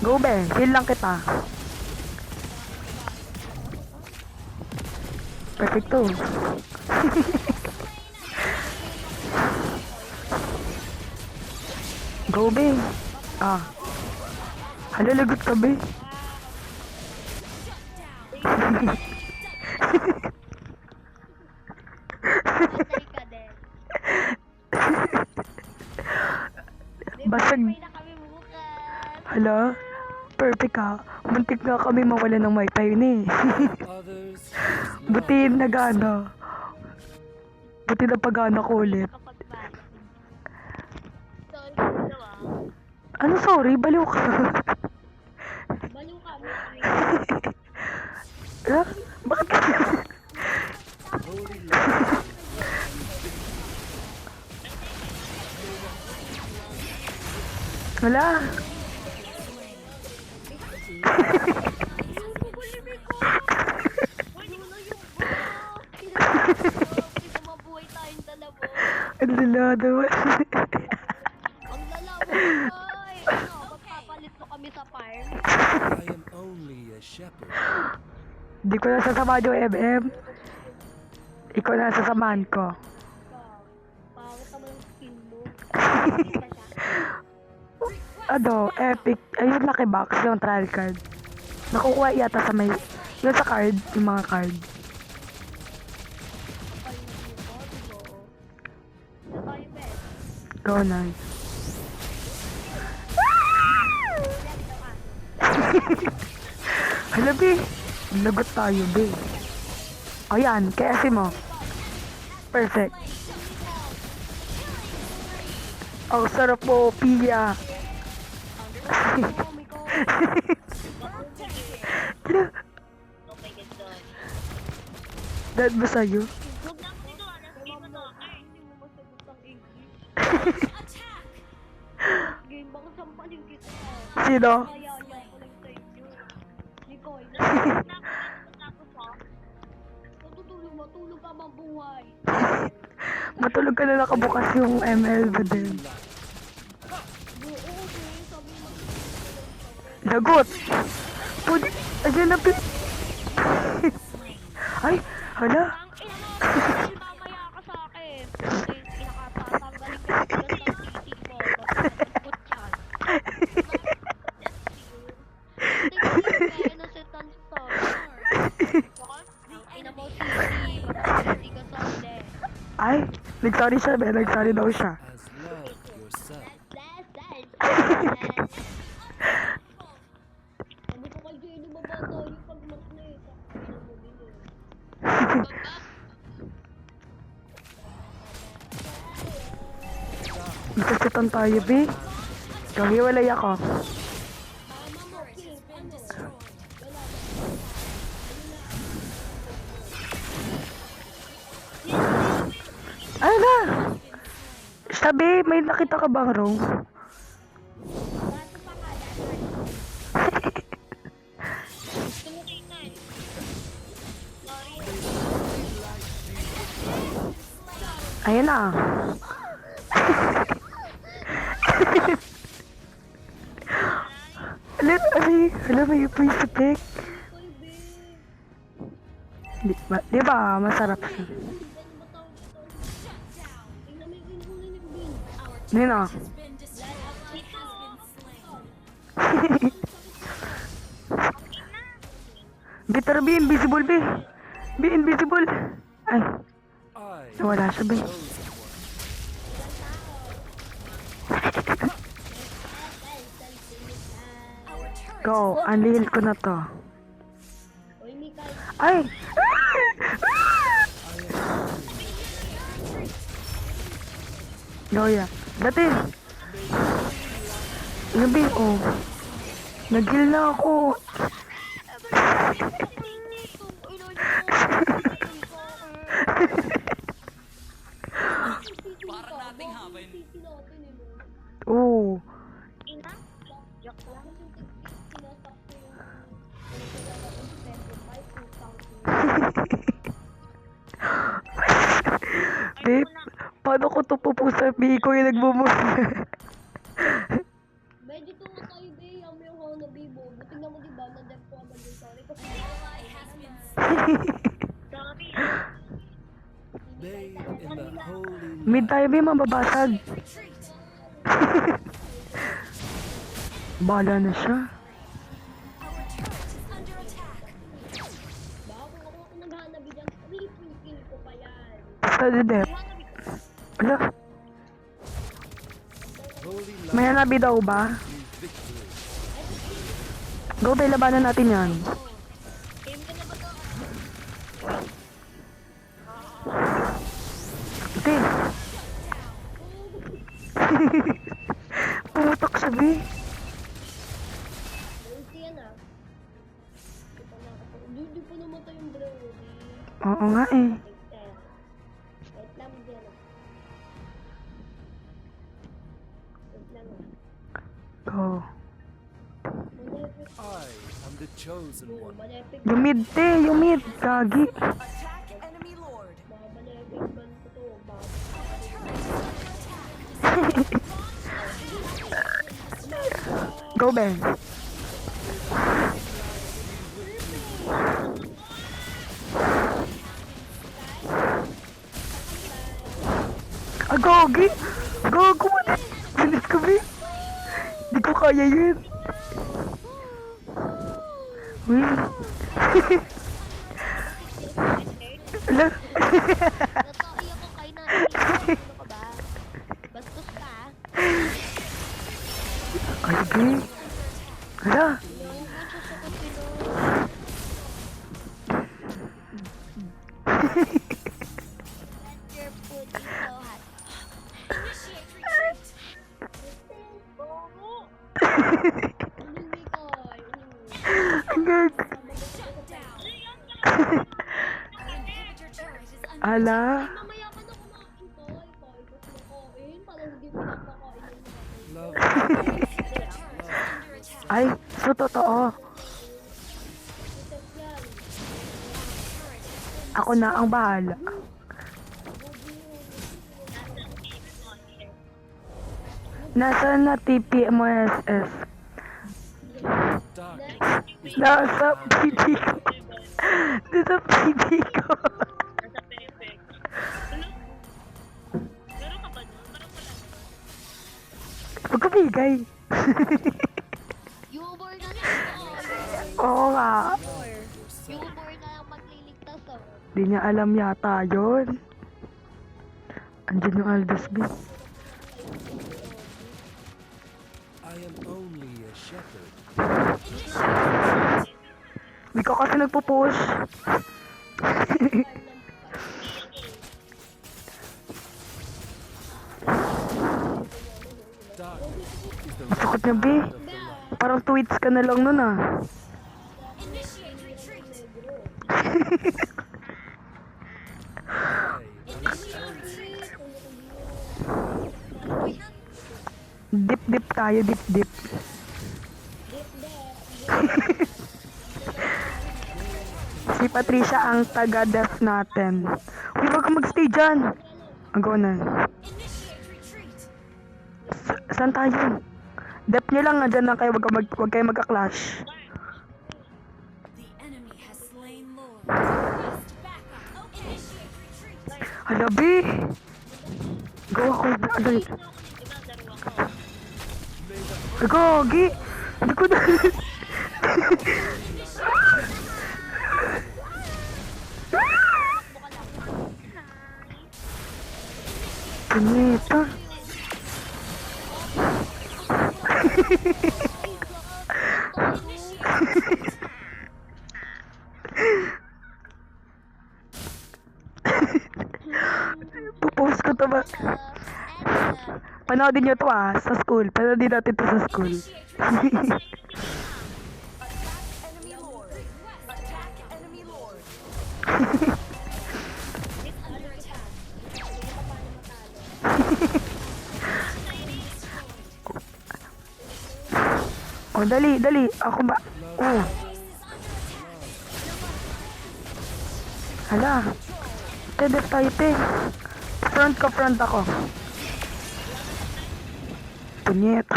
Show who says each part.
Speaker 1: Go be, heal lang kita. Perfecto. Go be. Ah. Hala, lagot ka be.
Speaker 2: Patay ka din.
Speaker 1: Basag.
Speaker 2: May na kami bukas.
Speaker 1: Hala, perfect ka. Muntik nga kami mawala ng wifi yun eh. Buti nagana. Buti na pagana ko ulit.
Speaker 2: Nakapag-ban. Sorry kami daw ah.
Speaker 1: Ano sorry? Baliw ka.
Speaker 2: Baliw kami.
Speaker 1: Ah, bakit ka? Wala.
Speaker 2: Yung bubulibig ko. Ano na yung Hindi mabuhay tayong dalawa.
Speaker 1: Ang lala naman.
Speaker 2: Ang lalawa boy. Ano, magpapalit mo kami sa farm?
Speaker 3: I am only a shepherd.
Speaker 1: Di ko na sasamahan yung MM. Ikaw na sasamahan ko.
Speaker 2: Pangit naman ang skin mo.
Speaker 1: Ano, epic. Ayun, lucky box, yung trial card. Nakukuha yata sa may... Yung sa card, yung mga card. Go na. Hala, be. Lagot tayo, be. O yan, kaya si mo. Perfect. Ang sarap po, Pia. Dad ba sa'yo?
Speaker 2: Huwag na ako dito, alas game na ako. Hindi mo masagot ang English. Game baka sampalin kita.
Speaker 1: Sino?
Speaker 2: Kaya ko lang sa inyo. Nicole, tapos ha? Matulog ka mabuhay.
Speaker 1: Matulog ka na nakabukas yung ML ba din?
Speaker 2: Oo, okay. Sabi mo.
Speaker 1: Lagot! Pwede, ayan na pin... Ay, hala!
Speaker 2: Ang ina mo, mamaya ka sa akin. Pinakatatanggalin ka sa GT mo. Put yan. Tingnan si Tanstar. Ang ina mo, Sisi. Magpapaliti ka sa akin.
Speaker 1: Ay, nagsorry siya, be. Nagsorry daw siya.
Speaker 3: As love yourself.
Speaker 2: Sabi ko kay Jenny, mabata yung pag-mas na eh.
Speaker 1: Magkasitan tayo, be. Kahiwalay ako.
Speaker 2: Tama mo, King. Ano?
Speaker 1: Ano na? Sabi, may nakita ka bang room? Ayan na. Alam mo yung face pick? Di ba, masarap siya. Hindi na. Bitter be invisible, be. Be invisible. Ay,
Speaker 3: I
Speaker 1: wala siya, be. Go, unlihil ko na to.
Speaker 2: Uy, Mika.
Speaker 1: Ay! Goya. Dati. Gabi, oh. Nag-heal na ako.
Speaker 2: Para nating hapin.
Speaker 1: Oo.
Speaker 2: Ina? Joke lang.
Speaker 1: Babe, paano ko to pupusa? Biko yung nagmumula.
Speaker 2: Medyo tungo tayo, be. Yung Hanabi. Tingnan mo diba, na-dev ko agad yung sorry kasi sorry.
Speaker 3: Bathe in the holy
Speaker 1: Mid
Speaker 3: light.
Speaker 1: tayo, be, mababasag. Bala na siya.
Speaker 2: Baka kung ako naghanabi dyan, kill ko pa yan.
Speaker 1: Sa dep.
Speaker 2: Hanabi ko.
Speaker 1: Ala,
Speaker 3: Holy
Speaker 1: may
Speaker 3: light
Speaker 1: hanabi daw ba?
Speaker 3: is victory.
Speaker 1: Go, be, labanan natin yan.
Speaker 2: Game ka na ba to?
Speaker 1: Ate. Putok siya, be.
Speaker 2: Ulti yan ah. Di pa nakapag... Di pa namatay yung Brody.
Speaker 1: Oo nga eh.
Speaker 2: Wait lang dyan ah. Wait lang ah.
Speaker 1: Go.
Speaker 2: Malapit.
Speaker 3: I am the chosen one.
Speaker 2: Malapit.
Speaker 1: Yung mid, te. Yung mid. Gagi.
Speaker 4: Attack enemy lord.
Speaker 2: Malapit ba ito to?
Speaker 1: Go, Ben. Ah, gogi. Gogo mo na. Bilis ko, be. Di ko kaya yun. Uy. Ala.
Speaker 2: Nataiyak ko kay nanay. Ano ka ba? Bastos ka?
Speaker 1: Ay, be. Ala.
Speaker 2: Yung magsusukot sino. Your food is so hot.
Speaker 4: Initiate retreat.
Speaker 2: Bobo! Inuwi ko.
Speaker 1: Ang gag.
Speaker 4: Down. Our inhibitor turret is under
Speaker 1: Ala.
Speaker 2: Mamaya ka na kumain ko. Ikaw kumakain. Parang hindi pinapakain ng mga
Speaker 3: Love
Speaker 4: under attack.
Speaker 1: Ay, so totoo.
Speaker 2: Itas yan.
Speaker 1: Ako na ang bahala. Nasaan na TPMSS?
Speaker 3: darkness is
Speaker 1: Nasa PD ko. Nasa PD ko.
Speaker 2: Nasa perfect. Meron ka ba doon? Parang wala.
Speaker 1: Huwag ko bigay.
Speaker 2: Humor na lang.
Speaker 1: Oo nga.
Speaker 2: Humor na lang magliligtas oh.
Speaker 1: Di niya alam yata yun. Andiyan yung Aldous B.
Speaker 3: I am only a shepherd.
Speaker 1: Di ko kasi nagpo-push.
Speaker 3: Darkness is the
Speaker 1: Sakot niya, B.
Speaker 3: of the light.
Speaker 1: Parang tweets ka na lang nun ah.
Speaker 4: Initiate retreat.
Speaker 1: Dip tayo, dip. Si Patricia ang taga-def natin. Uy, wag ka magstay dyan. Ang go na.
Speaker 4: Initiate retreat.
Speaker 1: Saan tayo? Dep nyo lang, dyan lang kayo. Wag kayo magka-clash.
Speaker 4: The enemy has slain lord. Request backup. Okay. Initiate retreat.
Speaker 1: Halabi! Go ako. Adal. Gogi! Hindi ko na... Pinita. Pupost ko to ba? Panoodin nyo to ah, sa school. Panoodin natin to sa school.
Speaker 4: Initiate retreat. Enemy lord. Attack enemy lord. It's under attack.
Speaker 1: Oh, dali. Ako ba? Oh, hala. Def tayo, te. Front ako. Punyet.